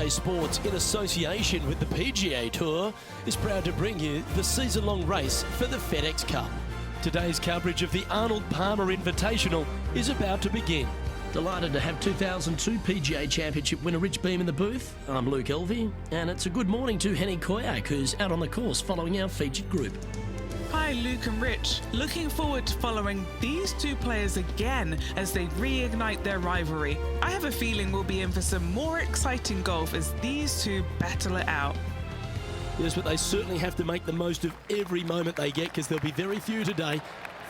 PGA Sports, in association with the PGA Tour, is proud to bring you the season-long race for the FedEx Cup. Today's coverage of the Arnold Palmer Invitational is about to begin. Delighted to have 2002 PGA Championship winner Rich Beem in the booth. I'm Luke Elvey, and it's a good morning to Henny Koyak, who's out on the course following our featured group. Hi Luke and Rich, looking forward to following these two players again as they reignite their rivalry. I have a feeling we'll be in for some more exciting golf as these two battle it out. Yes, but they certainly have to make the most of every moment they get, because there'll be very few today.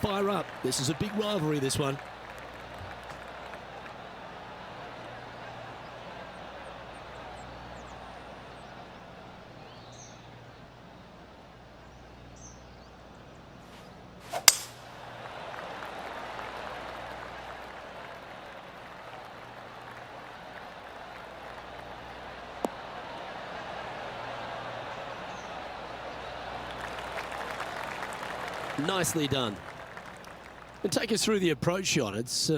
Fire up, this is a big rivalry, this one. Nicely done. And take us through the approach shot. It's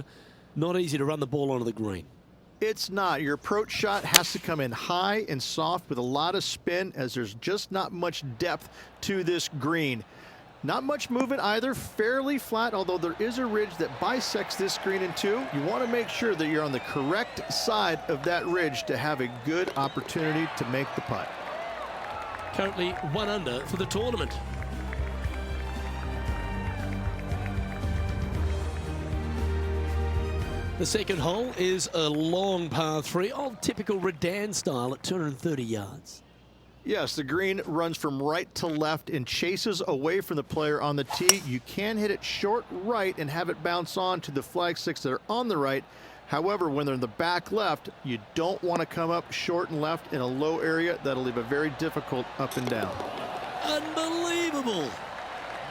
not easy to run the ball onto the green. It's not. Your approach shot has to come in high and soft with a lot of spin, as there's just not much depth to this green. Not much movement either, fairly flat, although there is a ridge that bisects this green in two. You want to make sure that you're on the correct side of that ridge to have a good opportunity to make the putt. Currently 1 under for the tournament. The second hole is a long par 3, old typical Redan style at 230 yards. Yes, the green runs from right to left and chases away from the player on the tee. You can hit it short right and have it bounce on to the flag sticks that are on the right. However, when they're in the back left, you don't want to come up short and left in a low area. That'll leave a very difficult up and down. Unbelievable.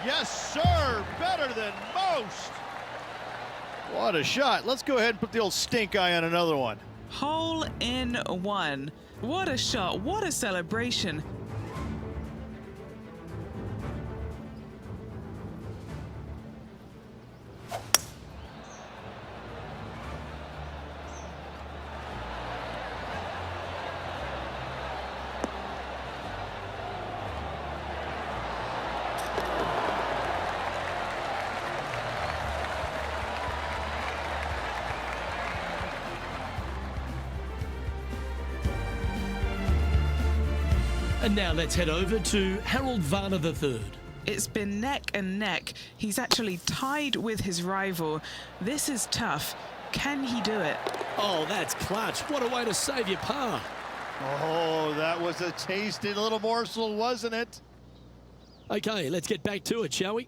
Yes, sir. Better than most. What a shot. Let's go ahead and put the old stink eye on another one. Hole in one. What a shot. What a celebration. And now let's head over to Harold Varner III. It's been neck and neck. He's actually tied with his rival. This is tough. Can he do it? Oh, that's clutch. What a way to save your par. Oh, that was a tasty little morsel, wasn't it? Okay, let's get back to it, shall we?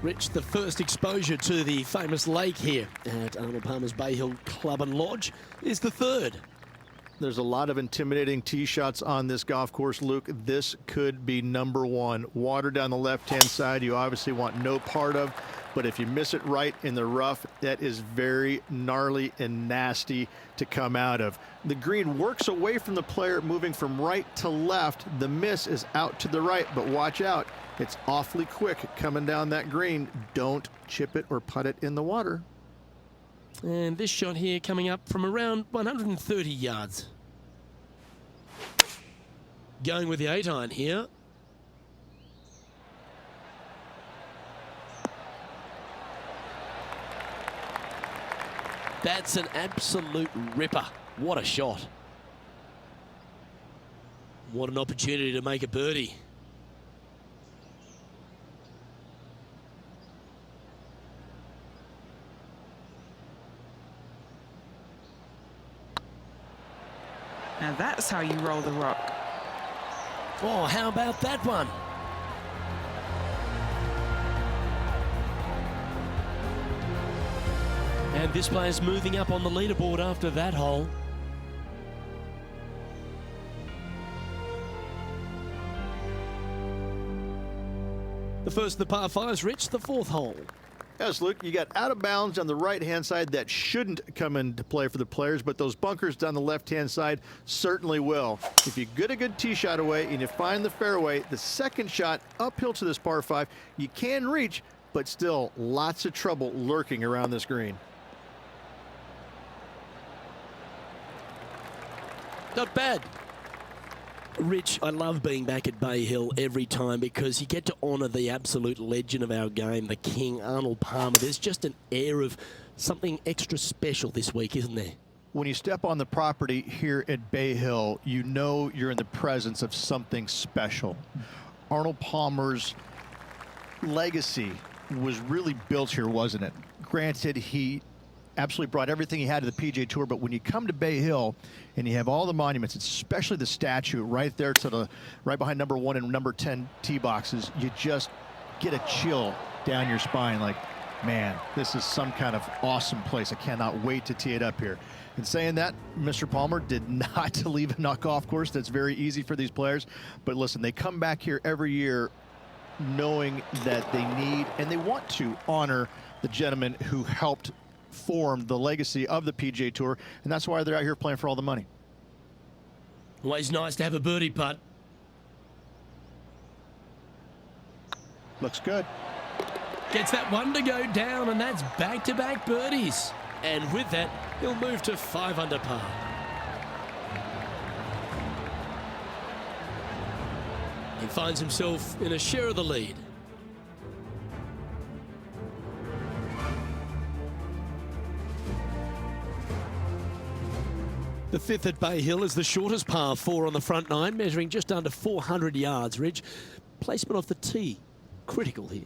Rich, the first exposure to the famous lake here at Arnold Palmer's Bay Hill Club and Lodge is the third. There's a lot of intimidating tee shots on this golf course, Luke. This could be number one. Water down the left-hand side, you obviously want no part of, but if you miss it right in the rough, that is very gnarly and nasty to come out of. The green works away from the player, moving from right to left. The miss is out to the right, but watch out. It's awfully quick coming down that green. Don't chip it or putt it in the water. And this shot here coming up from around 130 yards. Going with the 8-iron here. That's an absolute ripper. What a shot. What an opportunity to make a birdie. Now that's how you roll the rock. Oh, how about that one? And this player's moving up on the leaderboard after that hole. The first of the par fives, Rich, the 4th hole. Yes, Luke, you got out of bounds on the right-hand side that shouldn't come into play for the players, but those bunkers down the left-hand side certainly will. If you get a good tee shot away and you find the fairway, the second shot uphill to this par 5, you can reach, but still lots of trouble lurking around this green. Not bad. Rich, I love being back at Bay Hill every time because you get to honour the absolute legend of our game, the king, Arnold Palmer. There's just an air of something extra special this week, isn't there? When you step on the property here at Bay Hill, you know you're in the presence of something special. Arnold Palmer's legacy was really built here, wasn't it? Granted, he absolutely brought everything he had to the PGA Tour, but when you come to Bay Hill and you have all the monuments, especially the statue right there to the right behind number 1 and number 10 tee boxes, you just get a chill down your spine like, man, this is some kind of awesome place. I cannot wait to tee it up here. And saying that, Mr. Palmer did not leave a golf course. That's very easy for these players. But listen, they come back here every year knowing that they need and they want to honor the gentleman who helped form the legacy of the PGA Tour, and that's why they're out here playing for all the money. Always nice to have a birdie putt. Looks good. Gets that one to go down, and that's back-to-back birdies. And with that, he'll move to 5 under par. He finds himself in a share of the lead. The 5th at Bay Hill is the shortest par 4 on the front 9, measuring just under 400 yards, Ridge. Placement off the tee, critical here.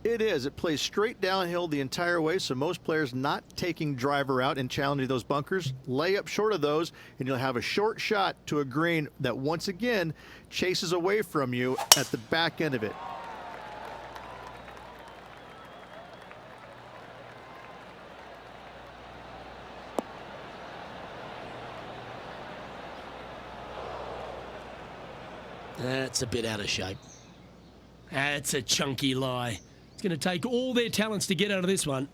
It is. It plays straight downhill the entire way, so most players not taking driver out and challenging those bunkers, lay up short of those, and you'll have a short shot to a green that once again chases away from you at the back end of it. That's a bit out of shape. That's a chunky lie. It's going to take all their talents to get out of this one.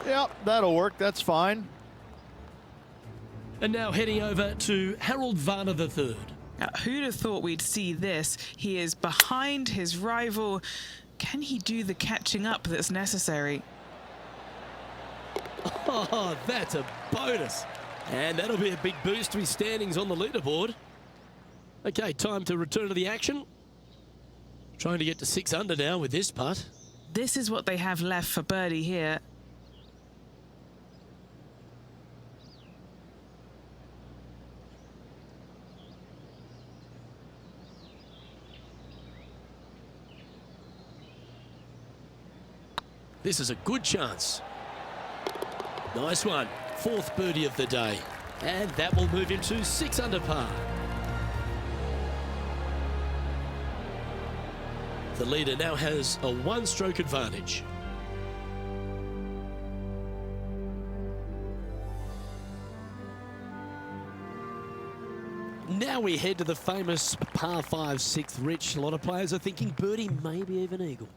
Yep, that'll work. That's fine. And now heading over to Harold Varner III. Now, who'd have thought we'd see this? He is behind his rival. Can he do the catching up that's necessary? Oh, that's a bonus. And that'll be a big boost to his standings on the leaderboard. Okay, time to return to the action. Trying to get to 6 under now with this putt. This is what they have left for birdie here. This is a good chance. Nice one. 4th birdie of the day. And that will move him to 6 under par. The leader now has a 1-stroke advantage. Now we head to the famous par 5 6th, Rich. A lot of players are thinking birdie, maybe even eagle.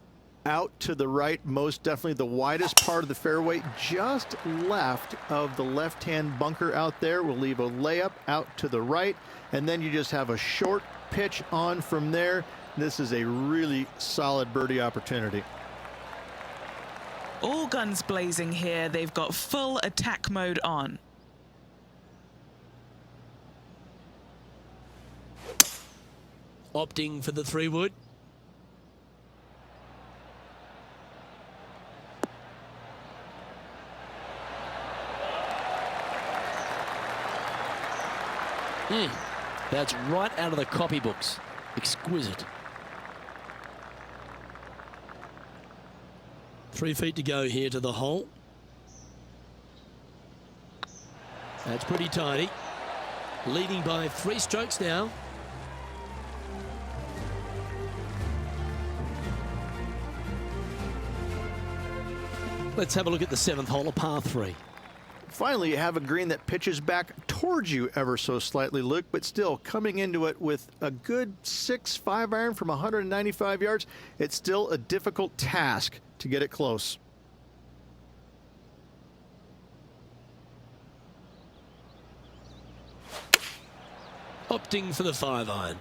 Out to the right, most definitely the widest part of the fairway, just left of the left-hand bunker out there. We'll leave a layup out to the right, and then you just have a short pitch on from there. This is a really solid birdie opportunity. All guns blazing here. They've got full attack mode on. Opting for the 3-wood. That's right out of the copybooks. Exquisite. 3 feet to go here to the hole. That's pretty tidy. Leading by 3 strokes now. Let's have a look at the 7th hole, a par 3. Finally, you have a green that pitches back towards you ever so slightly, Luke, but still coming into it with a good 6-5 iron from 195 yards. It's still a difficult task to get it close. Opting for the 5-iron.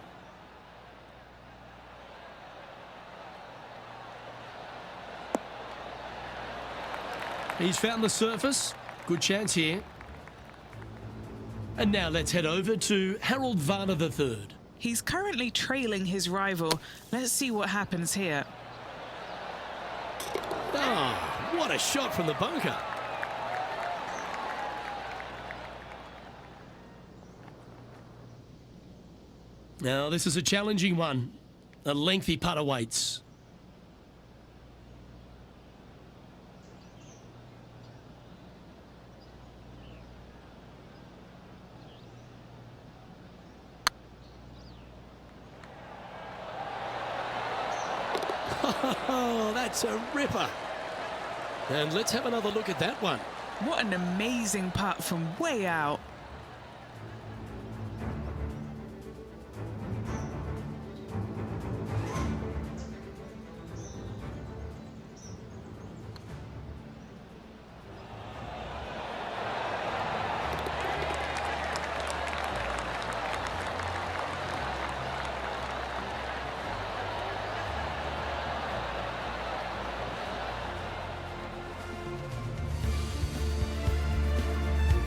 He's found the surface. Good chance here. And now let's head over to Harold Varner III. He's currently trailing his rival. Let's see what happens here. Ah, what a shot from the bunker. Now this is a challenging one. A lengthy putt awaits. Oh, that's a ripper. And let's have another look at that one. What an amazing putt from way out.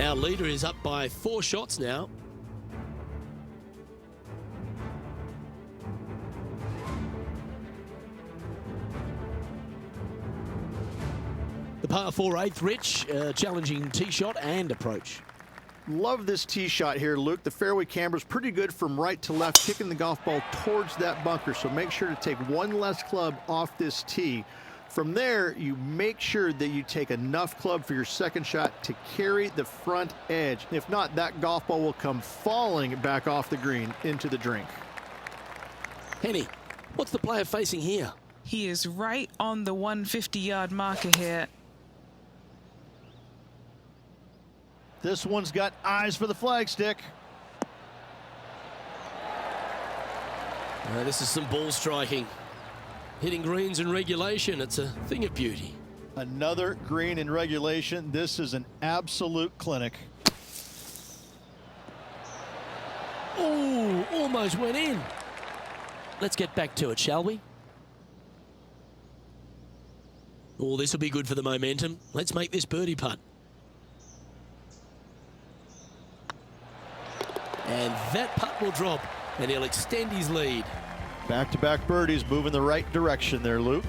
Our leader is up by 4 shots now. The par 4 8th, Rich, challenging tee shot and approach. Love this tee shot here, Luke. The fairway camber is pretty good from right to left, kicking the golf ball towards that bunker. So make sure to take one less club off this tee. From there, you make sure that you take enough club for your second shot to carry the front edge. If not, that golf ball will come falling back off the green into the drink. Henny, what's the player facing here? He is right on the 150-yard marker here. This one's got eyes for the flagstick. This is some ball striking. Hitting greens in regulation, it's a thing of beauty. Another green in regulation. This is an absolute clinic. Oh, almost went in. Let's get back to it, shall we? Oh, this will be good for the momentum. Let's make this birdie putt. And that putt will drop, and he'll extend his lead. Back-to-back birdies, moving the right direction there, Luke.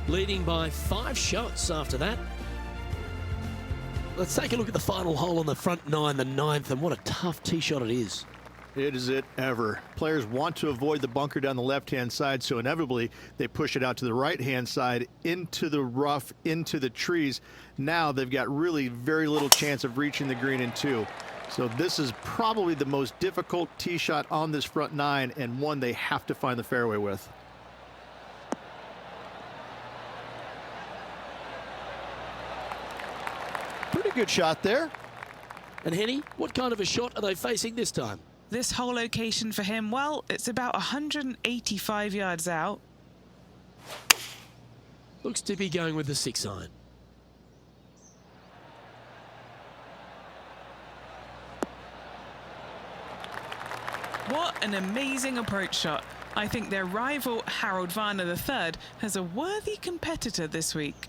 Leading by 5 shots after that. Let's take a look at the final hole on the front 9, the 9th, and what a tough tee shot it is. It is it ever. Players want to avoid the bunker down the left-hand side, so inevitably they push it out to the right-hand side, into the rough, into the trees. Now they've got really very little chance of reaching the green in 2. So this is probably the most difficult tee shot on this front 9, and one they have to find the fairway with. Pretty good shot there. And Henny, what kind of a shot are they facing this time? This whole location for him, well, it's about 185 yards out. Looks to be going with the 6-iron. What an amazing approach shot. I think their rival, Harold Varner III, has a worthy competitor this week.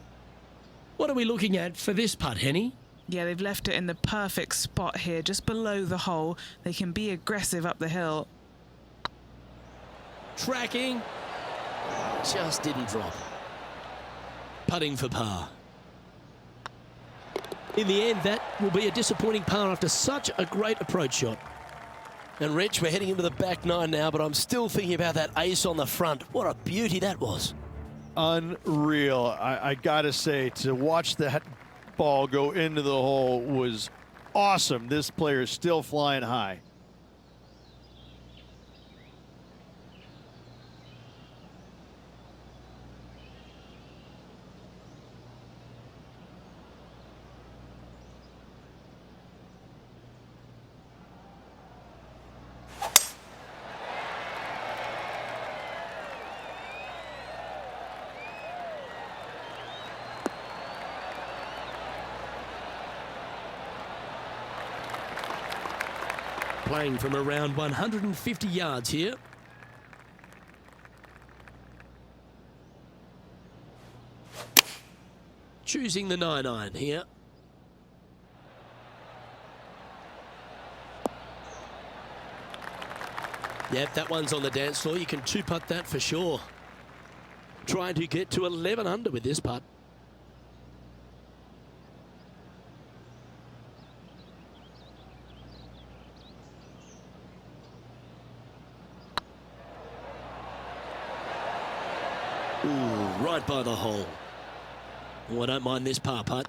What are we looking at for this putt, Henny? Yeah, they've left it in the perfect spot here, just below the hole. They can be aggressive up the hill. Tracking. Just didn't drop. Putting for par. In the end, that will be a disappointing par after such a great approach shot. And Rich, we're heading into the back nine now, but I'm still thinking about that ace on the front. What a beauty that was. Unreal. I gotta say, to watch that ball go into the hole was awesome. This player is still flying high. Playing from around 150 yards here. Choosing the 9-iron here. Yep, that one's on the dance floor. You can two-putt that for sure. Trying to get to 11 under with this putt. Ooh, right by the hole. Oh, I don't mind this par putt.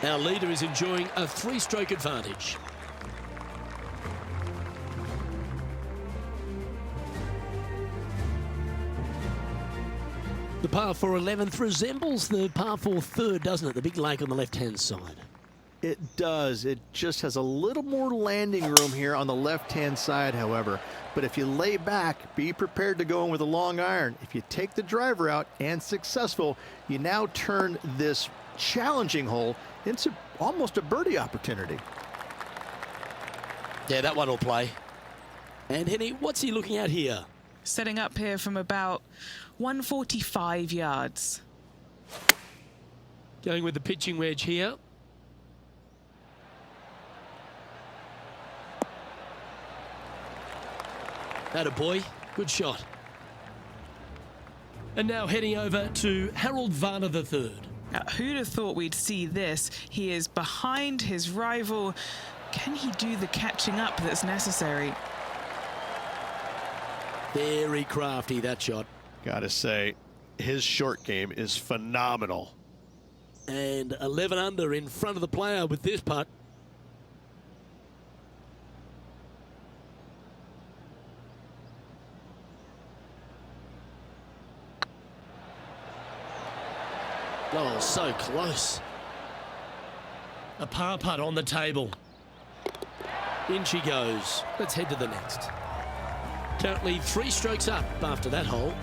Our leader is enjoying a three-stroke advantage. The par 4 11th resembles the par 4 third, doesn't it? The big lake on the left-hand side. It does. It just has a little more landing room here on the left-hand side, however. But if you lay back, be prepared to go in with a long iron. If you take the driver out and successful, you now turn this challenging hole into almost a birdie opportunity. Yeah, that one will play. And Henny, what's he looking at here? Setting up here from about 145 yards. Going with the pitching wedge here. Atta boy, good shot. And now heading over to Harold Varner III. Now, who'd have thought we'd see this? He is behind his rival. Can he do the catching up that's necessary? Very crafty, that shot. Gotta say, his short game is phenomenal. And 11 under in front of the player with this putt. Oh, so close. A par putt on the table. In she goes. Let's head to the next. Currently 3 strokes up after that hole.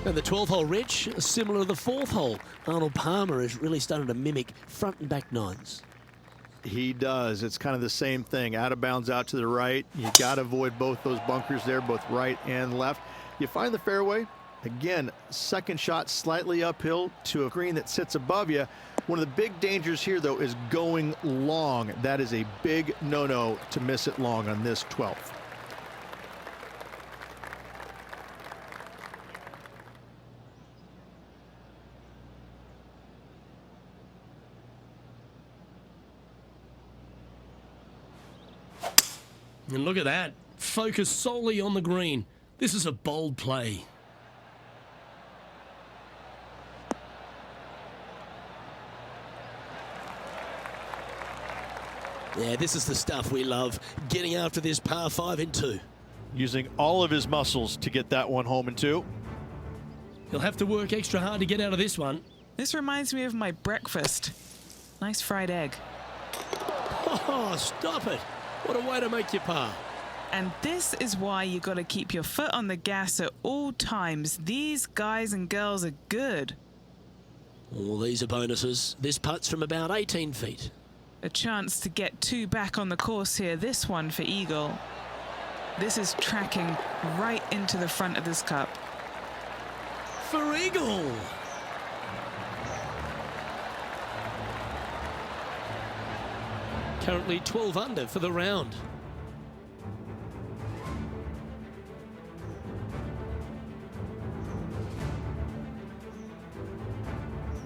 And the 12th hole, Rich, similar to the 4th hole. Arnold Palmer is really starting to mimic front and back nines. He does. It's kind of the same thing. Out of bounds out to the right. You got to avoid both those bunkers there, both right and left. You find the fairway. Again, second shot slightly uphill to a green that sits above you. One of the big dangers here, though, is going long. That is a big no-no to miss it long on this 12th. And look at that. Focus solely on the green. This is a bold play. Yeah, this is the stuff we love. Getting after this par 5 in 2. Using all of his muscles to get that one home in 2. He'll have to work extra hard to get out of this one. This reminds me of my breakfast. Nice fried egg. Oh, stop it. What a way to make your par. And this is why you got to keep your foot on the gas at all times. These guys and girls are good. All these are bonuses. This putt's from about 18 feet. A chance to get 2 back on the course here. This one for Eagle. This is tracking right into the front of this cup. for eagle. Currently 12 under for the round.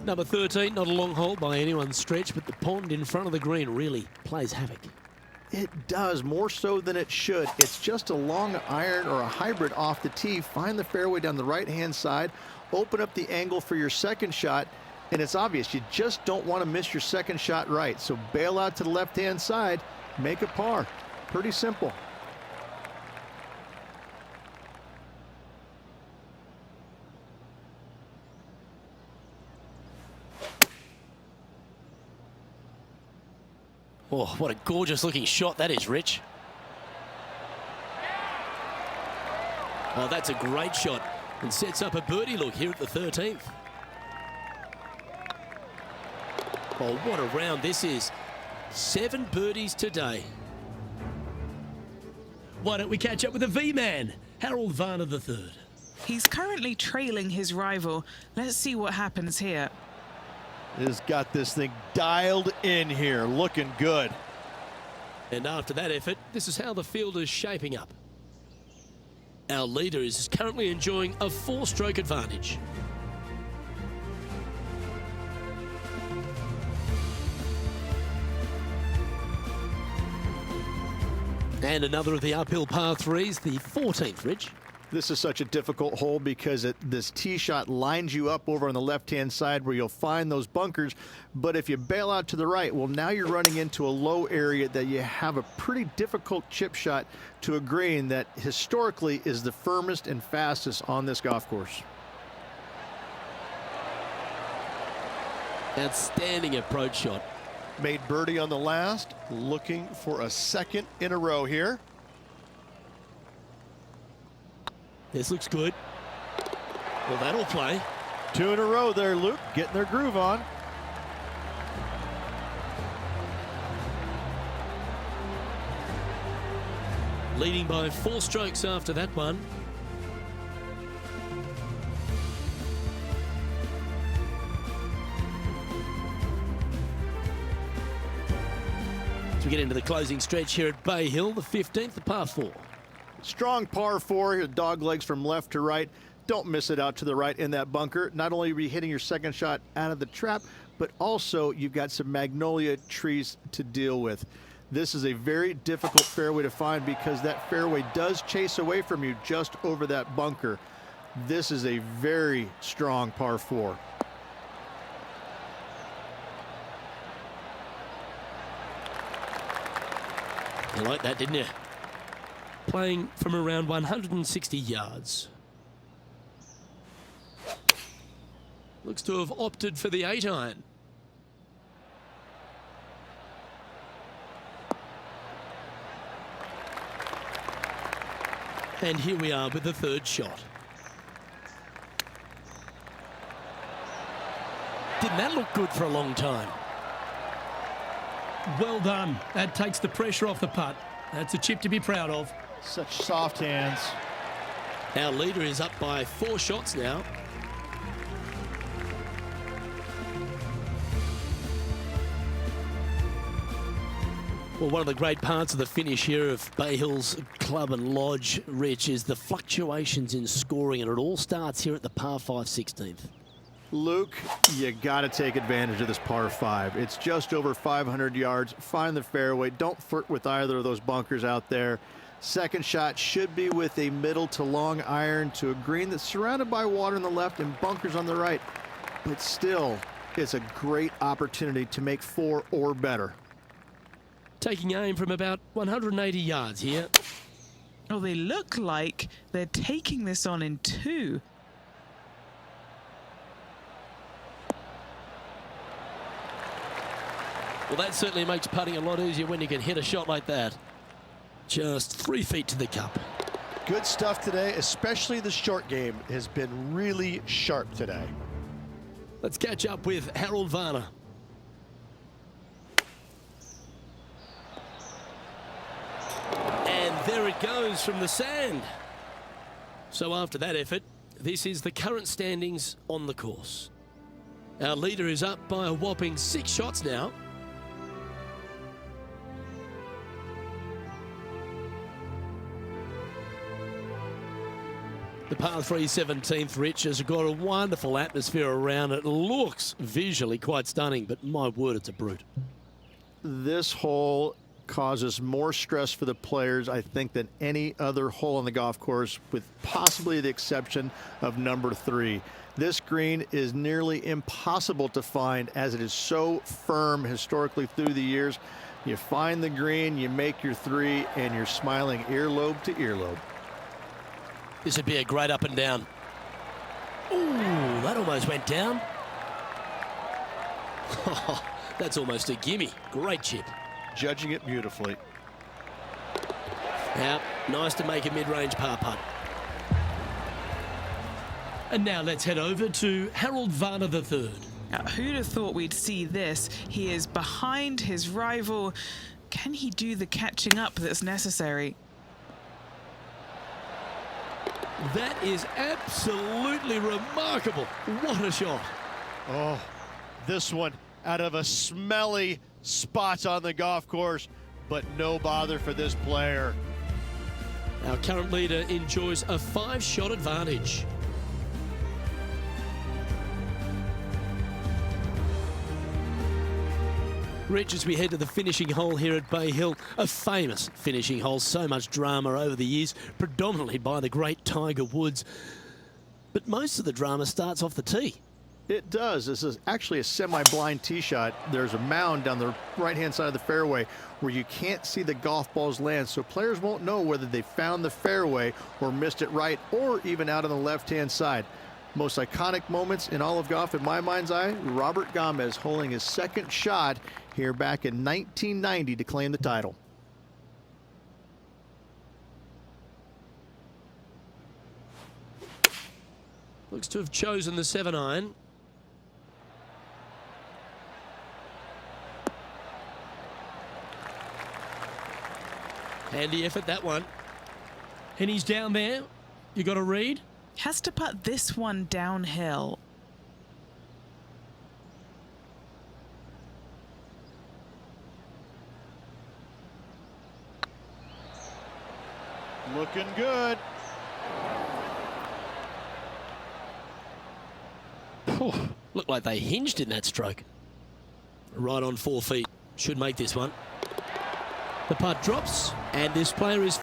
Number 13, not a long hole by anyone's stretch, but the pond in front of the green really plays havoc. It does, more so than it should. It's just a long iron or a hybrid off the tee. Find the fairway down the right-hand side, open up the angle for your second shot, and it's obvious you just don't want to miss your second shot right. So bail out to the left-hand side, make a par. Pretty simple. Oh, what a gorgeous looking shot that is, Rich. Oh, that's a great shot and sets up a birdie look here at the 13th. Oh, what a round this is. 7 birdies today. Why don't we catch up with the V-Man, Harold Varner III. He's currently trailing his rival. Let's see what happens here. Has got this thing dialed in here, looking good. And after that effort, this is how the field is shaping up. Our leader is currently enjoying a 4-stroke advantage. And another of the uphill par 3s, the 14th, Rich. This is such a difficult hole because this tee shot lines you up over on the left-hand side where you'll find those bunkers. But if you bail out to the right, well, now you're running into a low area that you have a pretty difficult chip shot to a green that historically is the firmest and fastest on this golf course. Outstanding approach shot. Made birdie on the last, looking for a second in a row here. This looks good. Well, that'll play. 2 in a row there, Luke, getting their groove on. Leading by 4 strokes after that one. As we get into the closing stretch here at Bay Hill, the 15th, the par 4. Strong par 4, dog legs from left to right. Don't miss it out to the right in that bunker. Not only are you hitting your second shot out of the trap, but also you've got some magnolia trees to deal with. This is a very difficult fairway to find because that fairway does chase away from you just over that bunker. This is a very strong par 4. You like that, didn't you? Playing from around 160 yards. Looks to have opted for the 8-iron. And here we are with the 3rd shot. Didn't that look good for a long time? Well done. That takes the pressure off the putt. That's a chip to be proud of. Such soft hands. Our leader is up by 4 shots now. Well, one of the great parts of the finish here of Bay Hill's Club and Lodge, Rich, is the fluctuations in scoring, and it all starts here at the par 5 16th. Luke, you got to take advantage of this par 5. It's just over 500 yards. Find the fairway. Don't flirt with either of those bunkers out there. Second shot should be with a middle to long iron to a green that's surrounded by water on the left and bunkers on the right. But still, it's a great opportunity to make 4 or better. Taking aim from about 180 yards here. Oh, they look like they're taking this on in 2. Well, that certainly makes putting a lot easier when you can hit a shot like that. Just 3 feet to the cup. Good stuff today, especially the short game has been really sharp today. Let's catch up with Harold Varner. And there it goes from the sand. So after that effort, This is the current standings on the course. Our leader is up by a whopping 6 shots now. The par 3 17th, Rich, has got a wonderful atmosphere around it. Looks visually quite stunning, but my word, it's a brute. This hole causes more stress for the players, I think, than any other hole on the golf course, with possibly the exception of number 3. This green is nearly impossible to find as it is so firm historically through the years. You find the green, you make your 3, and you're smiling earlobe to earlobe. This would be a great up and down. Ooh, that almost went down. That's almost a gimme. Great chip. Judging it beautifully. Now, nice to make a mid-range par putt. And now let's head over to Harold Varner III. Now, who'd have thought we'd see this? He is behind his rival. Can he do the catching up that's necessary? That is absolutely remarkable. What a shot. Oh, this one out of a smelly spot on the golf course, but no bother for this player. Our current leader enjoys a 5-shot advantage. Rich, as we head to the finishing hole here at Bay Hill, a famous finishing hole, so much drama over the years, predominantly by the great Tiger Woods. But most of the drama starts off the tee. It does. This is actually a semi-blind tee shot. There's a mound down the right-hand side of the fairway where you can't see the golf balls land, so players won't know whether they found the fairway or missed it right, or even out on the left-hand side. Most iconic moments in all of golf, in my mind's eye, Robert Gomez holding his second shot here back in 1990 to claim the title. Looks to have chosen the 7-iron. Handy effort, that one. And he's down there. You got to read. Has to putt this one downhill. Looking good. Looked like they hinged in that stroke. Right on 4 feet. Should make this one. The putt drops, and this player is